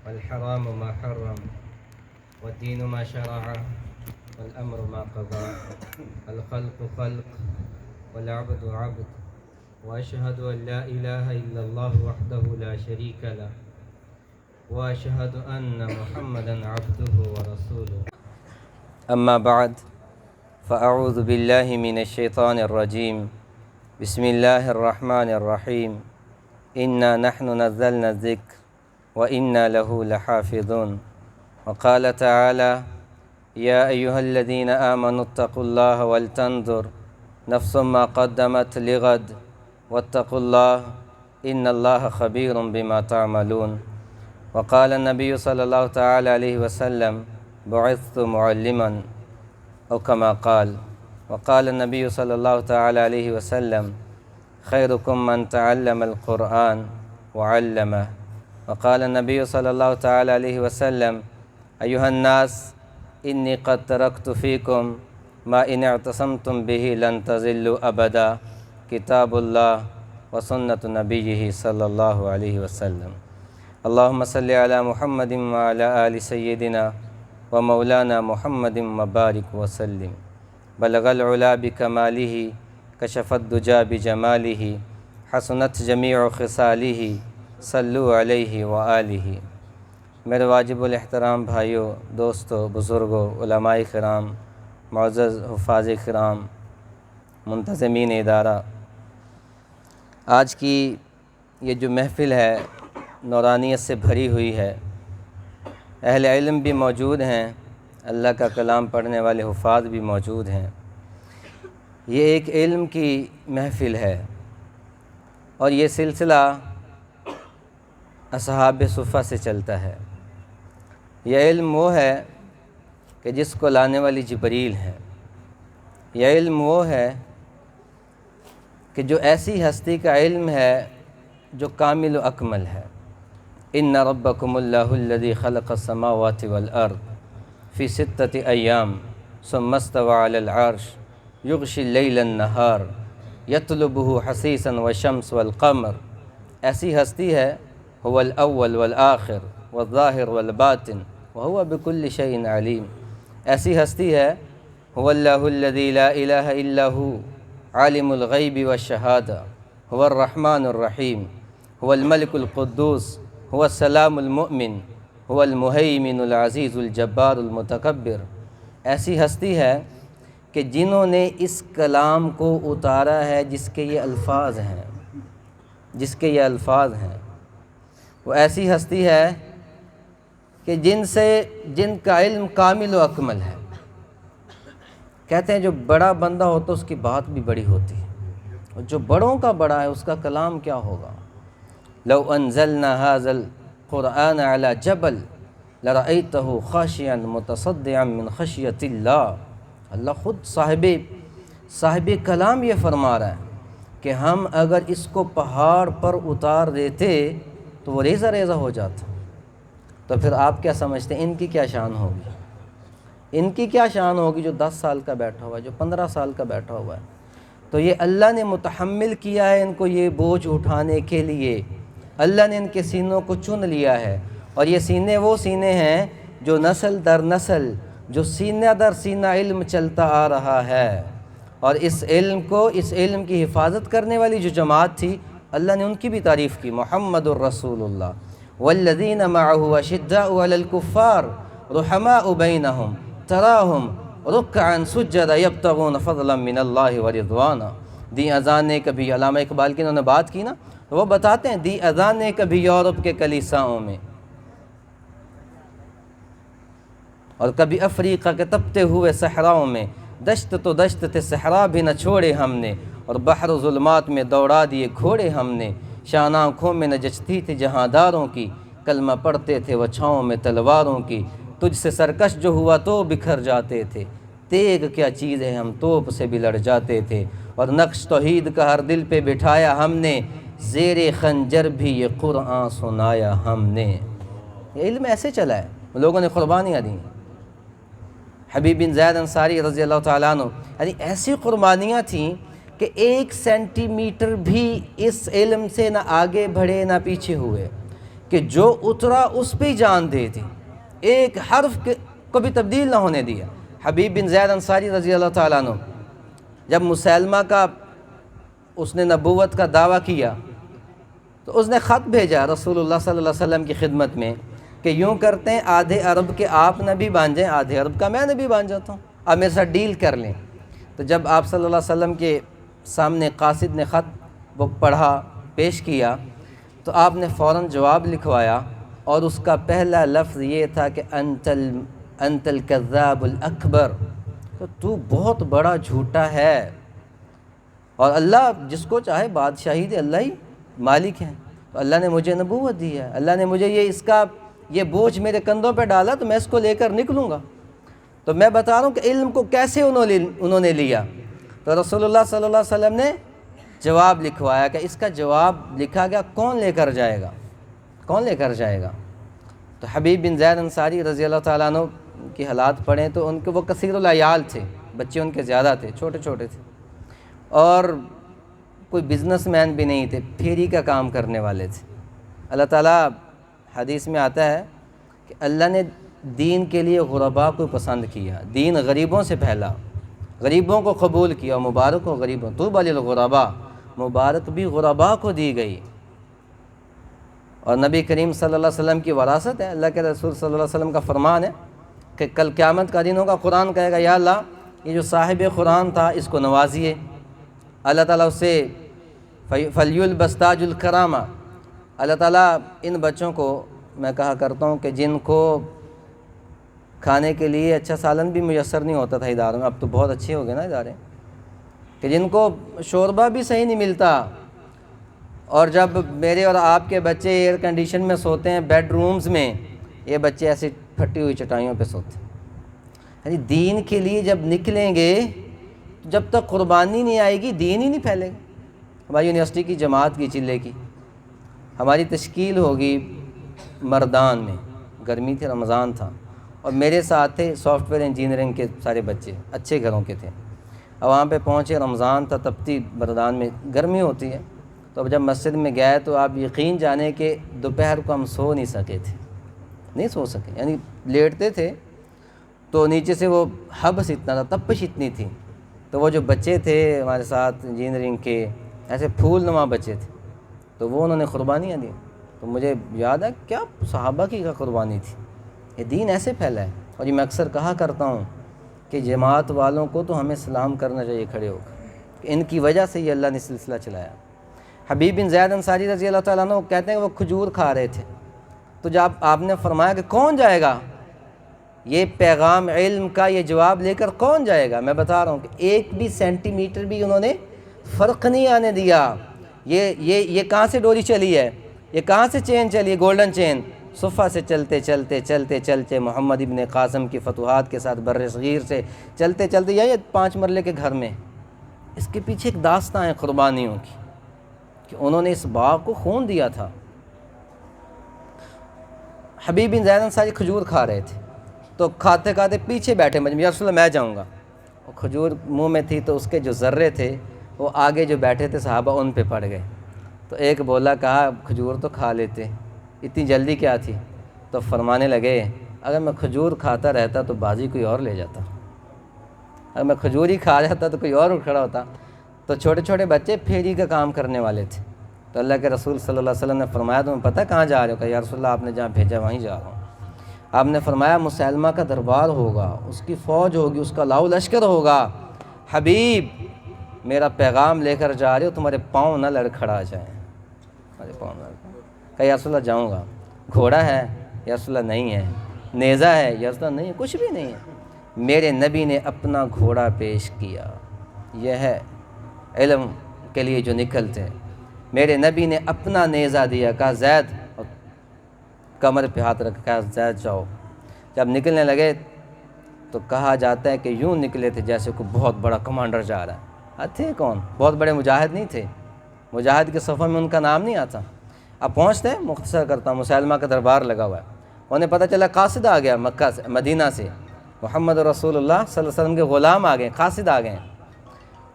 والحرام ما حرم والدين ما شرع والأمر ما قضى الخلق خلق والعبد عبد وأشهد أن لا إله إلا الله وحده لا شريك له وأشهد أن محمدا عبده ورسوله أما بعد فأعوذ بالله من الشيطان الرجيم بسم الله الرحمن الرحيم إنا نحن نزلنا الذكر وإنا له لحافظون وقال تعالى يا أيها الذين آمنوا اتقوا الله ولتنظر نفس ما قدمت لغد واتقوا الله إن الله خبير بما تعملون وقال النبي صلى الله تعالى عليه وسلم بعثت معلما أو كما قال وقال النبي صلى الله تعالى عليه وسلم خيركم من تعلم القرآن وعلمه وقال النبي صلى الله تعالى عليه وسلم أيها الناس إني قد تركت فيكم ما إن اعتصمتم به لن تضلوا أبدا كتاب الله وسنة نبيه صلى الله عليه وسلم اللهم صل على محمد وعلى آل سيدنا ومولانا محمد وبارك وسلم بلغ العلا بكماله كشف الدجى بجماله حسنت جميع خصاله صلو علیہ وآلہ۔ میرے واجب الاحترام بھائیوں، دوستوں، بزرگوں، علماء کرام، معزز حفاظ کرام، منتظمین ادارہ، آج کی یہ جو محفل ہے نورانیت سے بھری ہوئی ہے، اہل علم بھی موجود ہیں، اللہ کا کلام پڑھنے والے حفاظ بھی موجود ہیں۔ یہ ایک علم کی محفل ہے اور یہ سلسلہ اصحاب صفہ سے چلتا ہے۔ یہ علم وہ ہے کہ جس کو لانے والی جبریل ہے۔ یہ علم وہ ہے کہ جو ایسی ہستی کا علم ہے جو کامل و اکمل ہے۔ ان ربکم اللہ الذی خلق السماوات والارض فی ستۃ ایام ثم استوى علی العرش یغشی اللیل النہار یطلبہ حثیثا والشمس والقمر۔ ایسی ہستی ہے هو الاول والآخر والظاہر والباطن وهو بكل شيء علیم۔ ایسی ہستی ہے هو اللہ الذی لا الہ الا هو عالم الغیب والشہادہ هو الرحمن الرحیم هو الملک القدوس هو السلام المؤمن هو المہیمن العزیز الجبار المتکبر۔ ایسی ہستی ہے کہ جنہوں نے اس کلام کو اتارا ہے جس کے یہ الفاظ ہیں، وہ ایسی ہستی ہے کہ جن کا علم کامل و اکمل ہے۔ کہتے ہیں جو بڑا بندہ ہوتا اس کی بات بھی بڑی ہوتی ہے، اور جو بڑوں کا بڑا ہے اس کا کلام کیا ہوگا۔ لو انزلنا هذا القرآن على جبل لرأيته خاشعا متصدعا من خشیۃ اللہ۔ اللہ خود صاحب کلام یہ فرما رہا ہے کہ ہم اگر اس کو پہاڑ پر اتار دیتے تو وہ ریزہ ریزہ ہو جاتا۔ تو پھر آپ کیا سمجھتے ہیں ان کی کیا شان ہوگی؟ ان کی کیا شان ہوگی جو 10 سال کا بیٹھا ہوا ہے، جو 15 سال کا بیٹھا ہوا ہے۔ تو یہ اللہ نے متحمل کیا ہے ان کو یہ بوجھ اٹھانے کے لیے۔ اللہ نے ان کے سینوں کو چن لیا ہے، اور یہ سینے وہ سینے ہیں جو نسل در نسل، جو سینہ در سینہ علم چلتا آ رہا ہے۔ اور اس علم کی حفاظت کرنے والی جو جماعت تھی، اللہ نے ان کی بھی تعریف کی۔ محمد الرسول اللہ والذین معه اشداء علی الکفار رحماء بینہم تراہم رکعا سجدا یبتغون فضلا من اللہ ورضوانا۔ دی اذان نے کبھی، علامہ اقبال کی انہوں نے بات کی نا، تو وہ بتاتے ہیں دی اذان نے کبھی یورپ کے کلیساؤں میں اور کبھی افریقہ کے تپتے ہوئے صحراؤں میں، دشت تو دشت تھے صحرا بھی نہ چھوڑے ہم نے، اور بحر و ظلمات میں دوڑا دیے گھوڑے ہم نے۔ شان آنکھوں میں نہ جچتی تھی جہاں داروں کی، کلمہ پڑھتے تھے وہ چھاؤں میں تلواروں کی۔ تجھ سے سرکش جو ہوا تو بکھر جاتے تھے، تیغ کیا چیز ہے ہم توپ سے بھی لڑ جاتے تھے۔ اور نقش توحید کا ہر دل پہ بٹھایا ہم نے، زیر خنجر بھی یہ قرآن سنایا ہم نے۔ یہ علم ایسے چلا ہے، لوگوں نے قربانیاں دیں۔ حبیب بن زید انصاری رضی اللہ تعالیٰ عنہ، یعنی ایسی قربانیاں تھیں کہ 1 سینٹی میٹر بھی اس علم سے نہ آگے بڑھے نہ پیچھے ہوئے۔ کہ جو اترا اس پہ ہی جان دے دی، ایک حرف کو بھی تبدیل نہ ہونے دیا۔ حبیب بن زید انصاری رضی اللہ تعالیٰ عنہ جب مسیلمہ کا اس نے نبوت کا دعویٰ کیا تو اس نے خط بھیجا رسول اللہ صلی اللہ علیہ وسلم کی خدمت میں کہ یوں کرتے ہیں آدھے عرب کے آپ نبی بن جائیں، آدھے عرب کا میں نبی بن جاتا ہوں، آپ میرے ساتھ ڈیل کر لیں۔ تو جب آپ صلی اللہ علیہ وسلم کے سامنے قاصد نے خط وہ پڑھا پیش کیا تو آپ نے فوراً جواب لکھوایا، اور اس کا پہلا لفظ یہ تھا کہ انت الکذاب الاکبر، تو بہت بڑا جھوٹا ہے، اور اللہ جس کو چاہے بادشاہی دے، اللہ ہی مالک ہے، تو اللہ نے مجھے نبوت دی ہے، اللہ نے مجھے یہ بوجھ میرے کندھوں پہ ڈالا تو میں اس کو لے کر نکلوں گا۔ تو میں بتا رہا ہوں کہ علم کو کیسے انہوں نے لیا۔ تو رسول اللہ صلی اللہ علیہ وسلم نے جواب لکھوایا کہ اس کا جواب لکھا گیا، کون لے کر جائے گا، کون لے کر جائے گا؟ تو حبیب بن زید انصاری رضی اللہ تعالیٰ عنہ کی حالات پڑھیں تو ان کے وہ کثیر العیال تھے، بچے ان کے زیادہ تھے، چھوٹے چھوٹے تھے، اور کوئی بزنس مین بھی نہیں تھے، پھیری کا کام کرنے والے تھے۔ اللہ تعالیٰ حدیث میں آتا ہے کہ اللہ نے دین کے لیے غرباء کو پسند کیا، دین غریبوں سے پھیلا، غریبوں کو قبول کیا، مبارک ہو غریبوں، طوبی للغرباء، مبارک بھی غرباء کو دی گئی۔ اور نبی کریم صلی اللہ علیہ وسلم کی وراثت ہے، اللہ کے رسول صلی اللہ علیہ وسلم کا فرمان ہے کہ کل قیامت کا دن ہوگا، قرآن کہے گا یا اللہ یہ جو صاحب قرآن تھا اس کو نوازیے، اللہ تعالیٰ اسے فلیلبس تاج الکرامہ، اللہ تعالیٰ ان بچوں کو، میں کہا کرتا ہوں کہ جن کو کھانے کے لیے اچھا سالن بھی میسر نہیں ہوتا تھا اداروں میں، اب تو بہت اچھے ہو گئے نا ادارے، کہ جن کو شوربہ بھی صحیح نہیں ملتا، اور جب میرے اور آپ کے بچے ایئر کنڈیشن میں سوتے ہیں بیڈ رومز میں، یہ بچے ایسی پھٹی ہوئی چٹائیوں پہ سوتے ہیں۔ یعنی دین کے لیے جب نکلیں گے جب تک قربانی نہیں آئے گی دین ہی نہیں پھیلے گا۔ ہماری یونیورسٹی کی جماعت کی چلے کی ہماری تشکیل ہوگی مردان میں، گرمی تھی، رمضان تھا، اور میرے ساتھ تھے سافٹ ویئر انجینئرنگ کے سارے بچے، اچھے گھروں کے تھے، اور وہاں پہ پہنچے، رمضان تھا، تپتی مردان میں گرمی ہوتی ہے، تو اب جب مسجد میں گئے تو آپ یقین جانیں کہ دوپہر کو ہم سو نہیں سکے تھے، نہیں سو سکے، یعنی لیٹتے تھے تو نیچے سے وہ حبس اتنا تھا، تپش اتنی تھی، تو وہ جو بچے تھے ہمارے ساتھ انجینئرنگ کے، ایسے پھول نما بچے تھے، تو وہ انہوں نے قربانیاں دی، تو مجھے یاد ہے کیا صحابہ کی کا قربانی تھی۔ یہ دین ایسے پھیلا ہے، اور یہ میں اکثر کہا کرتا ہوں کہ جماعت والوں کو تو ہمیں سلام کرنا چاہیے کھڑے ہو کر، کہ ان کی وجہ سے یہ اللہ نے سلسلہ چلایا۔ حبیب بن زید انصاری رضی اللہ تعالیٰ عنہ کہتے ہیں کہ وہ کھجور کھا رہے تھے، تو جب آپ نے فرمایا کہ کون جائے گا یہ پیغام علم کا، یہ جواب لے کر کون جائے گا، میں بتا رہا ہوں کہ ایک بھی سینٹی میٹر بھی انہوں نے فرق نہیں آنے دیا۔ یہ کہاں سے ڈوری چلی ہے، یہ کہاں سے چین چلی ہے، گولڈن چین، صفہ سے چلتے چلتے چلتے چلتے محمد ابن قاسم کی فتوحات کے ساتھ بر صغیر سے چلتے چلتے یہ 5 مرلے کے گھر میں، اس کے پیچھے ایک داستان ہے قربانیوں کی، کہ انہوں نے اس باغ کو خون دیا تھا۔ حبیب بن زید انصاری کھجور کھا رہے تھے، تو کھاتے کھاتے پیچھے بیٹھے، یا رسول اللہ میں جاؤں گا، اور کھجور منہ میں تھی تو اس کے جو ذرے تھے وہ آگے جو بیٹھے تھے صحابہ ان پہ پڑ گئے، تو ایک بولا کہا کھجور تو کھا لیتے، اتنی جلدی کیا تھی؟ تو فرمانے لگے اگر میں کھجور کھاتا رہتا تو بازی کوئی اور لے جاتا، اگر میں کھجور ہی کھا جاتا تو کوئی اور اٹھ کھڑا ہوتا۔ تو چھوٹے چھوٹے بچے پھیری کا کام کرنے والے تھے، تو اللہ کے رسول صلی اللہ علیہ وسلم نے فرمایا تمہیں پتہ کہاں جا رہے ہو؟ کہ یا رسول اللہ آپ نے جہاں بھیجا وہیں جا رہا ہوں۔ آپ نے فرمایا مسیلمہ کا دربار ہوگا، اس کی فوج ہوگی، اس کا لاؤ لشکر ہوگا، حبیب میرا پیغام لے کر جا رہے ہو، تمہارے پاؤں نہ لڑکھڑا جائیں، تمہارے پاؤں نہ لڑکھڑا۔ کہ یا رسول اللہ جاؤں گا، گھوڑا ہے؟ یا رسول اللہ نہیں ہے۔ نیزہ ہے؟ یا رسول اللہ نہیں ہے، کچھ بھی نہیں ہے۔ میرے نبی نے اپنا گھوڑا پیش کیا، یہ ہے علم کے لیے جو نکلتے، میرے نبی نے اپنا نیزہ دیا، کہا زید، کمر پہ ہاتھ رکھ، کہا زید جاؤ۔ جب نکلنے لگے تو کہا جاتا ہے کہ یوں نکلے تھے جیسے کوئی بہت بڑا کمانڈر جا رہا ہے۔ تھے کون؟ بہت بڑے مجاہد نہیں تھے، مجاہد کے صفحہ میں ان کا نام نہیں آتا۔ اب پہنچتے ہیں، مختصر کرتا ہوں، مسیلمہ کا دربار لگا ہوا ہے، انہیں پتہ چلا قاصد آ گیا مکہ سے، مدینہ سے، محمد رسول اللہ صلی اللہ علیہ وسلم کے غلام آ گئے، قاصد آ گئے،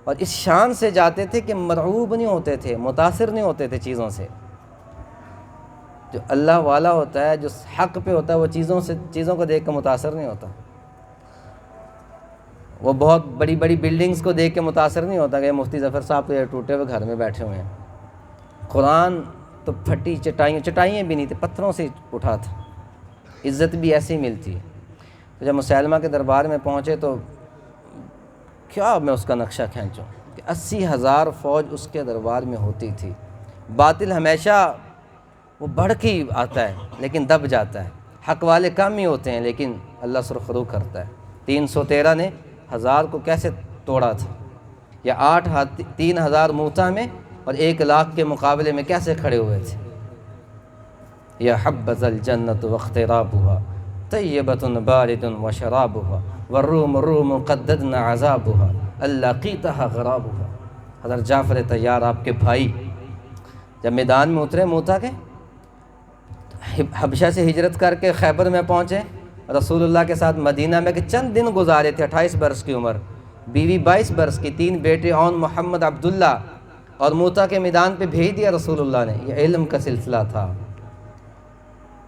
اور اس شان سے جاتے تھے کہ مرعوب نہیں ہوتے تھے، متاثر نہیں ہوتے تھے چیزوں سے۔ جو اللہ والا ہوتا ہے، جو حق پہ ہوتا ہے، وہ چیزوں کو دیکھ کر متاثر نہیں ہوتا. وہ بہت بڑی بڑی بلڈنگز کو دیکھ کے متاثر نہیں ہوتا کہ مفتی ظفر صاحب تو یہ ٹوٹے ہوئے گھر میں بیٹھے ہوئے ہیں. قرآن تو پھٹی چٹائیاں بھی نہیں تھیں، پتھروں سے اٹھا تھا. عزت بھی ایسی ملتی ہے. تو جب مسیلمہ کے دربار میں پہنچے تو کیا میں اس کا نقشہ کھینچوں کہ 80,000 فوج اس کے دربار میں ہوتی تھی. باطل ہمیشہ وہ بڑھ کے ہی آتا ہے لیکن دب جاتا ہے. حق والے کم ہی ہوتے ہیں لیکن اللہ سرخرو کرتا ہے. 313 نے 1000 کو کیسے توڑا تھا، یا 3,000 موتا میں اور 1,00,000 کے مقابلے میں کیسے کھڑے ہوئے تھے. یا حبذا الجنت واخترابها طیبۃ بارد وشرابها والروم قددنا عذابها اللقیتها غرابها. حضرت جعفر طیار آپ کے بھائی جب میدان میں اترے موتا کے، حبشہ سے ہجرت کر کے خیبر میں پہنچے، رسول اللہ کے ساتھ مدینہ میں کہ چند دن گزارے تھے. 28 برس کی عمر، بیوی 22 برس کی، 3 بیٹے اون محمد عبداللہ، اور موتا کے میدان پہ بھیج دیا رسول اللہ نے. یہ علم کا سلسلہ تھا.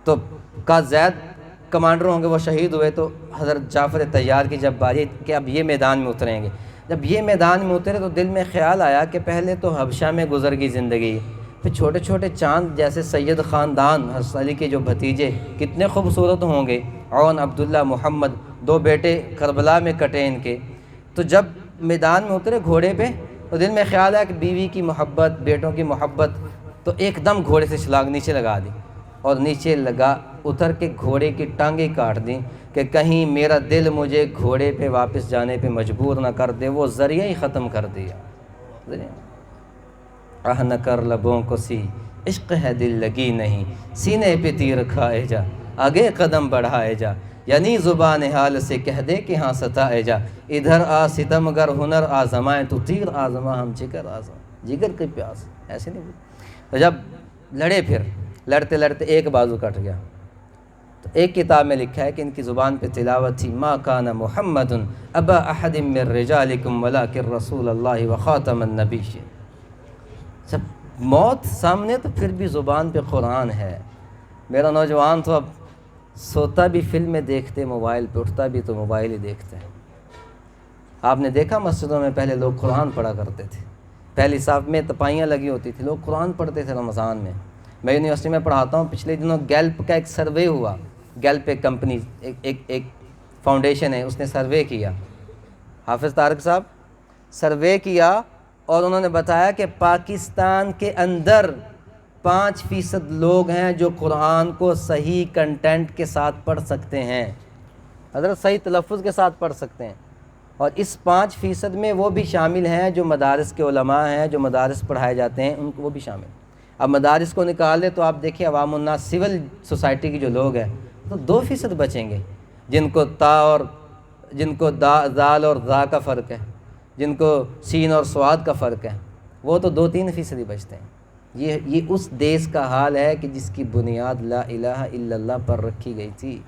تو کا زید کمانڈر ہوں گے، وہ شہید ہوئے. تو حضرت جعفر طیار کی جب باری کہ اب یہ میدان میں اتریں گے، جب یہ میدان میں اترے تو دل میں خیال آیا کہ پہلے تو حبشہ میں گزر گئی زندگی، پھر چھوٹے چھوٹے چاند جیسے سید خاندان حضرت علی کے جو بھتیجے کتنے خوبصورت ہوں گے، عون عبداللہ محمد، 2 بیٹے کربلا میں کٹے ان کے. تو جب میدان میں اترے گھوڑے پہ تو دل میں خیال آیا کہ بیوی کی محبت، بیٹوں کی محبت. تو ایک دم گھوڑے سے چھلانگ نیچے لگا دی اور نیچے لگا اتر کے گھوڑے کی ٹانگیں کاٹ دیں کہ کہیں میرا دل مجھے گھوڑے پہ واپس جانے پہ مجبور نہ کر دے. وہ ذریعہ ہی ختم کر دیا. آہ نہ کر لبوں کو سی، عشق ہے دل لگی نہیں، سینے پہ تیر کھائے جا، آگے قدم بڑھائے جا، یعنی زبان حال سے کہہ دے کہ ہاں ستائے جا. ادھر آ ستم گر ہنر آزمائیں تو تیر آزما ہم جگر آزما. جگر کی پیاس ایسے نہیں. تو جب لڑے، پھر لڑتے لڑتے ایک بازو کٹ گیا. تو ایک کتاب میں لکھا ہے کہ ان کی زبان پہ تلاوت تھی ما کان محمد ابا احد من رجالکم ولکن رسول اللہ وخاتم النبیین. جب موت سامنے تو پھر بھی زبان پہ قرآن ہے. میرا نوجوان تو اب سوتا بھی فلمیں دیکھتے موبائل پہ، اٹھتا بھی تو موبائل ہی دیکھتے ہیں. آپ نے دیکھا مسجدوں میں پہلے لوگ قرآن پڑھا کرتے تھے، پہلی صف میں تپائیاں لگی ہوتی تھی، لوگ قرآن پڑھتے تھے رمضان میں. میں یونیورسٹی میں پڑھاتا ہوں. پچھلے دنوں گیلپ کا ایک سروے ہوا. گیلپ ایک کمپنی، ایک فاؤنڈیشن ہے، اس نے سروے کیا. حافظ طارق صاحب سروے کیا اور انہوں نے بتایا کہ پاکستان کے اندر 5% لوگ ہیں جو قرآن کو صحیح کنٹینٹ کے ساتھ پڑھ سکتے ہیں، حضرت صحیح تلفظ کے ساتھ پڑھ سکتے ہیں. اور اس 5% میں وہ بھی شامل ہیں جو مدارس کے علماء ہیں، جو مدارس پڑھائے جاتے ہیں، ان کو وہ بھی شامل. اب مدارس کو نکال دے تو آپ دیکھیں عوام الناس سول سوسائٹی کے جو لوگ ہیں تو 2% بچیں گے، جن کو جن کو دال اور ذا کا فرق ہے، جن کو سین اور سواد کا فرق ہے، وہ تو 2-3% بچتے ہیں. یہ اس دیس کا حال ہے کہ جس کی بنیاد لا الہ الا اللہ پر رکھی گئی تھی.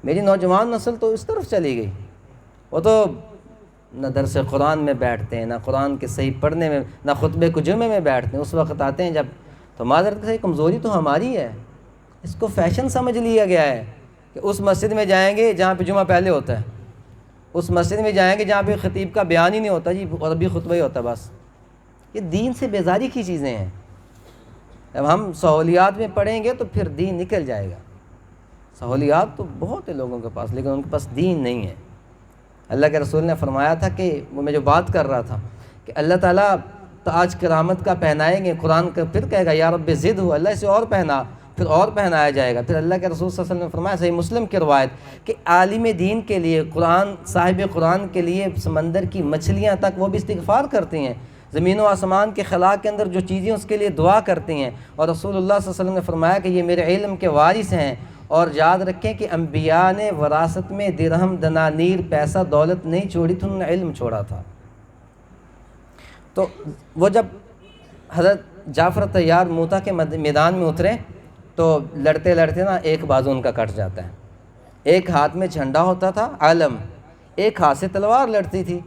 میری نوجوان نسل تو اس طرف چلی گئی. وہ تو نہ درس قرآن میں بیٹھتے ہیں، نہ قرآن کے صحیح پڑھنے میں، نہ خطبے کو جمعے میں بیٹھتے ہیں. اس وقت آتے ہیں جب تو معذرت سے کمزوری تو ہماری ہے. اس کو فیشن سمجھ لیا گیا ہے کہ اس مسجد میں جائیں گے جہاں پہ جمعہ پہلے ہوتا ہے، اس مسجد میں جائیں گے جہاں پہ خطیب کا بیان ہی نہیں ہوتا جی، عربی خطبہ ہی ہوتا ہے بس. یہ دین سے بیزاری کی چیزیں ہیں. جب ہم سہولیات میں پڑھیں گے تو پھر دین نکل جائے گا. سہولیات تو بہت ہے لوگوں کے پاس لیکن ان کے پاس دین نہیں ہے. اللہ کے رسول نے فرمایا تھا کہ وہ میں جو بات کر رہا تھا کہ اللہ تعالیٰ تاج کرامت کا پہنائیں گے. قرآن کا پھر کہے گا یا رب زد ہو، اللہ اسے اور پہنا، پھر اور پہنایا جائے گا. پھر اللہ کے رسول صلی اللہ علیہ وسلم نے فرمایا صحیح مسلم کی روایت کہ عالم دین کے لیے، قرآن صاحب قرآن کے لیے سمندر کی مچھلیاں تک وہ بھی استغفار کرتی ہیں، زمین و آسمان کے خلا کے اندر جو چیزیں اس کے لیے دعا کرتی ہیں. اور رسول اللہ صلی اللہ علیہ وسلم نے فرمایا کہ یہ میرے علم کے وارث ہیں. اور یاد رکھیں کہ انبیاء نے وراثت میں درہم دنانیر پیسہ دولت نہیں چھوڑی تھی، انہوں نے علم چھوڑا تھا. تو وہ جب حضرت جعفر طیار موتا کے میدان میں اترے تو لڑتے لڑتے نا ایک بازو ان کا کٹ جاتا ہے. ایک ہاتھ میں جھنڈا ہوتا تھا علم، ایک ہاتھ سے تلوار لڑتی تھی.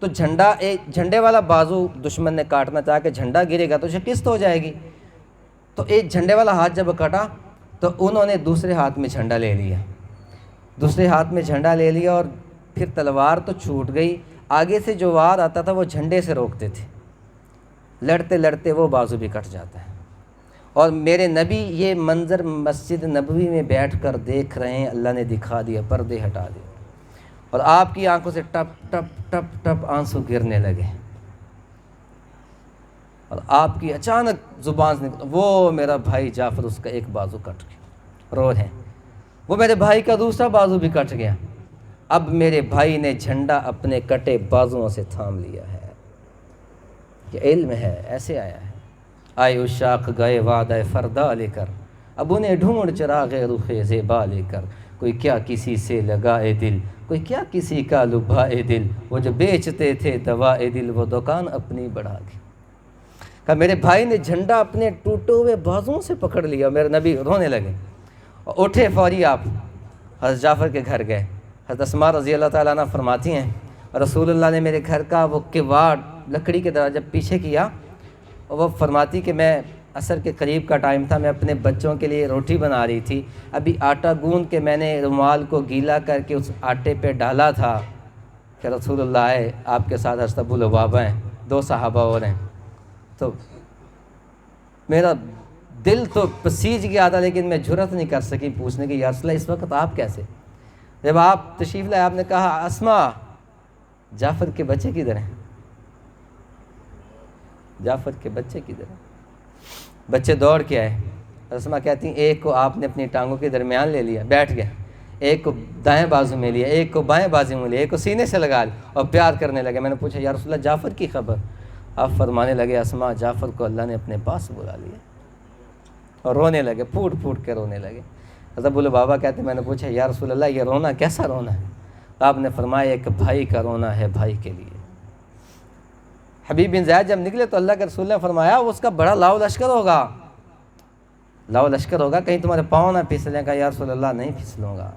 تو جھنڈے والا بازو دشمن نے کاٹنا چاہا کہ جھنڈا گرے گا تو شکست ہو جائے گی. تو ایک جھنڈے والا ہاتھ جب کٹا تو انہوں نے دوسرے ہاتھ میں جھنڈا لے لیا، دوسرے ہاتھ میں جھنڈا لے لیا، اور پھر تلوار تو چھوٹ گئی، آگے سے جو وار آتا تھا وہ جھنڈے سے روکتے تھے، لڑتے لڑتے وہ بازو بھی کٹ جاتا ہے۔ اور میرے نبی یہ منظر مسجد نبوی میں بیٹھ کر دیکھ رہے ہیں، اللہ نے دکھا دیا، پردے ہٹا دیے، اور آپ کی آنکھوں سے ٹپ ٹپ ٹپ ٹپ آنسو گرنے لگے، اور آپ کی اچانک زبان سے نکلا وہ میرا بھائی جعفر، اس کا ایک بازو کٹ گیا، رو رہے ہیں، وہ میرے بھائی کا دوسرا بازو بھی کٹ گیا، اب میرے بھائی نے جھنڈا اپنے کٹے بازوؤں سے تھام لیا ہے۔ یہ علم ہے، ایسے آیا ہے۔ آئے اشاق گئے وعدہ فردا لے کر، اب انہیں ڈھونڈ چراغ رخ زیبا لے کر، کوئی کیا کسی سے لگائے دل، کوئی کیا کسی کا لبھائے دل، وہ جو بیچتے تھے دوائے دل، وہ دکان اپنی بڑھا کے۔ کہا میرے بھائی نے جھنڈا اپنے ٹوٹے ہوئے بازوؤں سے پکڑ لیا، میرے نبی رونے لگے، اور اٹھے فوری آپ حضرت جعفر کے گھر گئے۔ حضرت اسماء رضی اللہ تعالیٰ عنہ فرماتی ہیں رسول اللہ نے میرے گھر کا وہ کواڑ لکڑی کے دروازے جب پیچھے کیا، اور وہ فرماتی کہ میں عصر کے قریب کا ٹائم تھا، میں اپنے بچوں کے لیے روٹی بنا رہی تھی، ابھی آٹا گوندھ کے میں نے رومال کو گیلا کر کے اس آٹے پہ ڈالا تھا کہ رسول اللہ آئے، آپ کے ساتھ حضرت ابو لبابہ ہیں، 2 صحابہ اور ہیں، تو میرا دل تو پسیج گیا تھا، لیکن میں جرأت نہیں کر سکی پوچھنے کی یا رسول اللہ اس وقت آپ کیسے؟ جب آپ تشریف لائے آپ نے کہا اسماء جعفر کے بچے کدھر ہیں؟ جعفر کے بچے کدھر ہیں؟ بچے دوڑ کے آئے، اسماء کہتی ہیں ایک کو آپ نے اپنی ٹانگوں کے درمیان لے لیا، بیٹھ گیا، ایک کو دائیں بازو میں لیا، ایک کو بائیں بازو میں لیا، ایک کو سینے سے لگا لیا اور پیار کرنے لگے۔ میں نے پوچھا یا رسول اللہ جعفر کی خبر؟ آپ فرمانے لگے اسماء جعفر کو اللہ نے اپنے پاس بلا لیا، اور رونے لگے، پھوٹ پھوٹ کے رونے لگے۔ حضرت ابو لبابہ کہتے ہیں میں نے پوچھا یا رسول اللہ یہ رونا کیسا رونا ہے؟ آپ نے فرمایا ایک بھائی کا رونا ہے بھائی کے لیے۔ حبیب بن زید جب نکلے تو اللہ کے رسول نے فرمایا اس کا بڑا لاؤ لشکر ہوگا، لاؤ لشکر ہوگا، کہیں تمہارے پاؤں نہ پھسلیں۔ کہا یا رسول اللہ نہیں پھسلوں گا،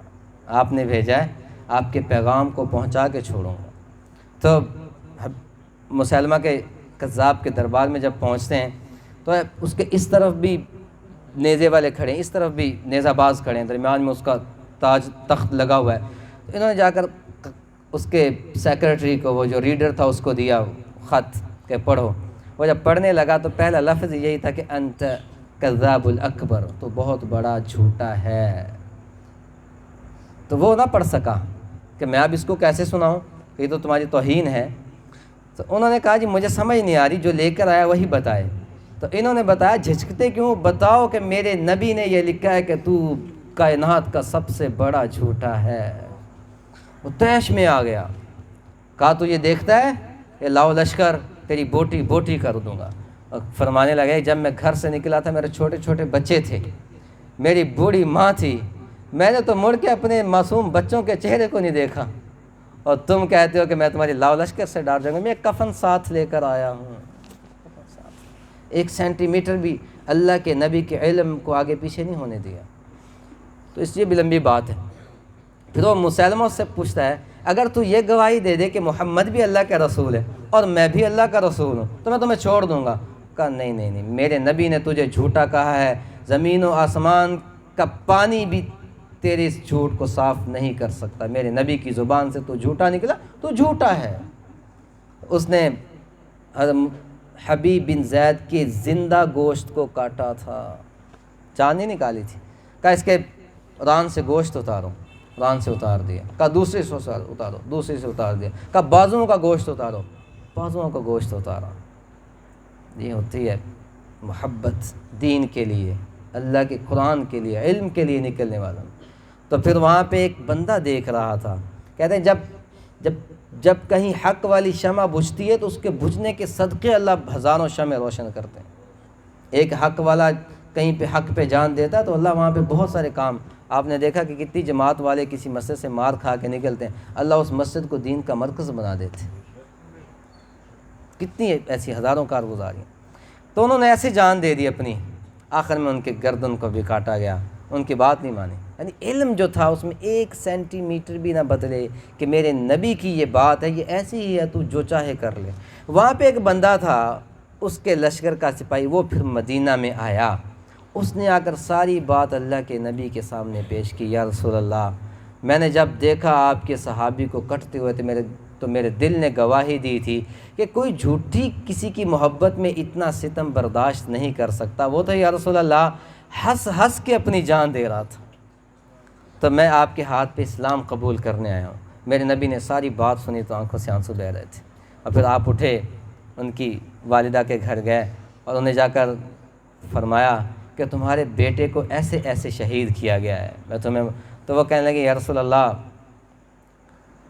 آپ نے بھیجا ہے، آپ کے پیغام کو پہنچا کے چھوڑوں گا۔ تو مسلمہ کے کذاب کے دربار میں جب پہنچتے ہیں تو اس کے اس طرف بھی نیزے والے کھڑے ہیں، اس طرف بھی نیزہ باز کھڑے ہیں، درمیان میں اس کا تاج تخت لگا ہوا ہے۔ تو انہوں نے جا کر اس کے سیکرٹری کو، وہ جو ریڈر تھا، اس کو دیا خط کہ پڑھو۔ وہ جب پڑھنے لگا تو پہلا لفظ یہی تھا کہ انت کذاب الاکبر، تو بہت بڑا جھوٹا ہے۔ تو وہ نہ پڑھ سکا کہ میں اب اس کو کیسے سناؤں کہ یہ تو تمہاری توہین ہے۔ تو انہوں نے کہا جی مجھے سمجھ نہیں آ رہی، جو لے کر آیا وہی بتائے۔ تو انہوں نے بتایا جھجکتے کیوں؟ بتاؤ کہ میرے نبی نے یہ لکھا ہے کہ تو کائنات کا سب سے بڑا جھوٹا ہے۔ وہ طیش میں آ گیا، کہا تو یہ دیکھتا ہے کہ لاؤ لشکر تیری بوٹی بوٹی کر دوں گا۔ اور فرمانے لگے جب میں گھر سے نکلا تھا میرے چھوٹے چھوٹے بچے تھے، میری بوڑھی ماں تھی، میں نے تو مڑ کے اپنے معصوم بچوں کے چہرے کو نہیں دیکھا، اور تم کہتے ہو کہ میں تمہاری لاؤ لشکر سے ڈر جاؤں گا۔ میں ایک کفن ساتھ لے کر آیا ہوں، 1 سینٹی میٹر بھی اللہ کے نبی کے علم کو آگے پیچھے نہیں ہونے دیا۔ تو اس لیے بھی لمبی بات ہے۔ پھر وہ مسلمہ سے پوچھتا ہے اگر تو یہ گواہی دے دے کہ محمد بھی اللہ کا رسول ہے اور میں بھی اللہ کا رسول ہوں تو میں تمہیں چھوڑ دوں گا۔ کہا نہیں نہیں نہیں، میرے نبی نے تجھے جھوٹا کہا ہے، زمین و آسمان کا پانی بھی تیرے اس جھوٹ کو صاف نہیں کر سکتا، میرے نبی کی زبان سے تو جھوٹا نکلا تو جھوٹا ہے۔ اس نے حبیب بن زید کے زندہ گوشت کو کاٹا تھا، جان نہیں نکالی تھی، کہا اس کے ران سے گوشت اتارو، ران سے اتار دیا، کہا دوسرے سے اتارو، دوسرے سے اتار دیا، کہا بازوؤں کا گوشت اتارو، بازوؤں کا گوشت اتارا۔ یہ ہوتی ہے محبت دین کے لیے، اللہ کے قرآن کے لیے، علم کے لیے نکلنے والا۔ تو پھر وہاں پہ ایک بندہ دیکھ رہا تھا، کہتے ہیں جب کہیں حق والی شمع بجھتی ہے تو اس کے بجھنے کے صدقے اللہ ہزاروں شمع روشن کرتے ہیں۔ ایک حق والا کہیں پہ حق پہ جان دیتا ہے تو اللہ وہاں پہ بہت سارے کام، آپ نے دیکھا کہ کتنی جماعت والے کسی مسجد سے مار کھا کے نکلتے ہیں، اللہ اس مسجد کو دین کا مرکز بنا دیتے ہیں۔ کتنی ایسی ہزاروں کارگزاریاں۔ تو انہوں نے ایسے جان دے دی اپنی، آخر میں ان کے گردن کو بھی کاٹا گیا، ان کی بات نہیں مانی۔ یعنی علم جو تھا اس میں 1 سینٹی میٹر بھی نہ بدلے کہ میرے نبی کی یہ بات ہے، یہ ایسی ہی ہے، تو جو چاہے کر لے۔ وہاں پہ ایک بندہ تھا، اس کے لشکر کا سپاہی، وہ پھر مدینہ میں آیا، اس نے آ کر ساری بات اللہ کے نبی کے سامنے پیش کی، یا رسول اللہ، میں نے جب دیکھا آپ کے صحابی کو کٹتے ہوئے تو میرے دل نے گواہی دی تھی کہ کوئی جھوٹی کسی کی محبت میں اتنا ستم برداشت نہیں کر سکتا۔ وہ تو یا رسول اللہ ہنس ہنس کے اپنی جان دے رہا تھا، تو میں آپ کے ہاتھ پہ اسلام قبول کرنے آیا ہوں۔ میرے نبی نے ساری بات سنی تو آنکھوں سے آنسو بہہ رہے تھے، اور پھر آپ اٹھے، ان کی والدہ کے گھر گئے اور انہیں جا کر فرمایا کہ تمہارے بیٹے کو ایسے ایسے شہید کیا گیا ہے، تو وہ کہنے لگے یا رسول اللہ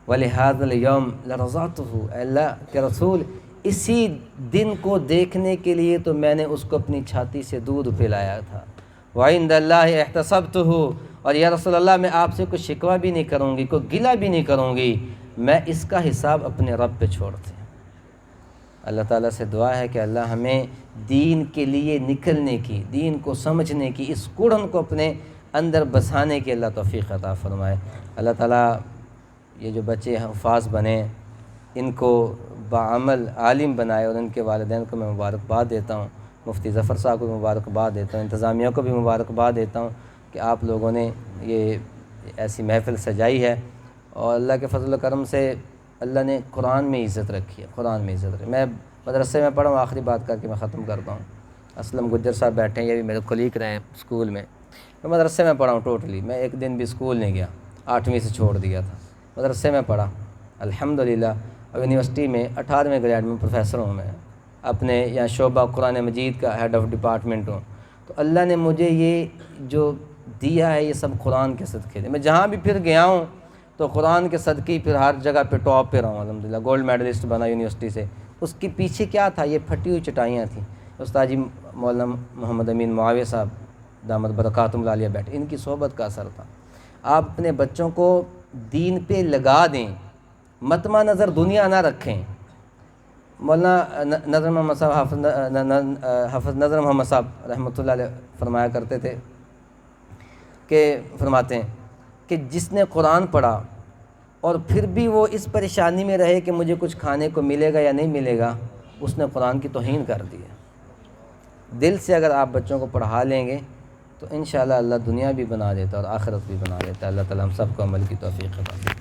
وَلِهَذَا الْيَوْمِ لَرَضَعْتُهُ، اے اللہ کے رسول اسی دن کو دیکھنے کے لیے تو میں نے اس کو اپنی چھاتی سے دودھ پلایا تھا۔ وَعِنْدَ اللَّهِ احْتَسَبْتُهُ، اور یا رسول اللہ میں آپ سے کوئی شکوہ بھی نہیں کروں گی، کوئی گلہ بھی نہیں کروں گی، میں اس کا حساب اپنے رب پہ چھوڑتے ہیں۔ اللہ تعالیٰ سے دعا ہے کہ اللہ ہمیں دین کے لیے نکلنے کی، دین کو سمجھنے کی، اس کڑن کو اپنے اندر بسانے کی اللہ توفیق عطا فرمائے۔ اللہ تعالیٰ یہ جو بچے حفاظ بنے ان کو بعمل عالم بنائے، اور ان کے والدین کو میں مبارکباد دیتا ہوں، مفتی ظفر صاحب کو مبارکباد دیتا ہوں، انتظامیہ کو بھی مبارکباد دیتا ہوں کہ آپ لوگوں نے یہ ایسی محفل سجائی ہے، اور اللہ کے فضل و کرم سے اللہ نے قرآن میں عزت رکھی ہے، قرآن میں عزت رکھی۔ میں مدرسے میں پڑھا ہوں، آخری بات کر کے میں ختم کرتا ہوں۔ اسلم گجر صاحب بیٹھے ہیں، یہ بھی میرے کولیگ رہے ہیں اسکول میں۔ میں مدرسے میں پڑھا ہوں ٹوٹلی، میں ایک دن بھی اسکول نہیں گیا، 8ویں سے چھوڑ دیا تھا، مدرسے میں پڑھا الحمدللہ۔ اور یونیورسٹی میں 18ویں گریڈ میں پروفیسر ہوں، میں اپنے یہاں شعبہ قرآن مجید کا ہیڈ آف ڈپارٹمنٹ ہوں۔ تو اللہ نے مجھے یہ جو دیا ہے یہ سب قرآن کے صدقے دے۔ میں جہاں بھی پھر گیا ہوں تو قرآن کے صدقے پھر ہر جگہ پہ ٹاپ پہ رہا ہوں الحمدللہ، گولڈ میڈلسٹ بنا یونیورسٹی سے۔ اس کے پیچھے کیا تھا؟ یہ پھٹی ہوئی چٹائیاں تھیں۔ استاد جی مولانا محمد امین معاویہ صاحب دامت برکاتہم العالیہ بیٹھے، ان کی صحبت کا اثر تھا۔ آپ اپنے بچوں کو دین پہ لگا دیں، متمع نظر دنیا نہ رکھیں۔ مولانا نظر محمد صاحب حافظ نظر محمد صاحب رحمۃ اللہ علیہ فرمایا کرتے تھے کہ فرماتے ہیں کہ جس نے قرآن پڑھا اور پھر بھی وہ اس پریشانی میں رہے کہ مجھے کچھ کھانے کو ملے گا یا نہیں ملے گا، اس نے قرآن کی توہین کر دی ہے۔ دل سے اگر آپ بچوں کو پڑھا لیں گے تو انشاءاللہ اللہ دنیا بھی بنا دیتا ہے اور آخرت بھی بنا دیتا ہے۔ اللہ تعالیٰ ہم سب کو عمل کی توفیق عطا فرمائے۔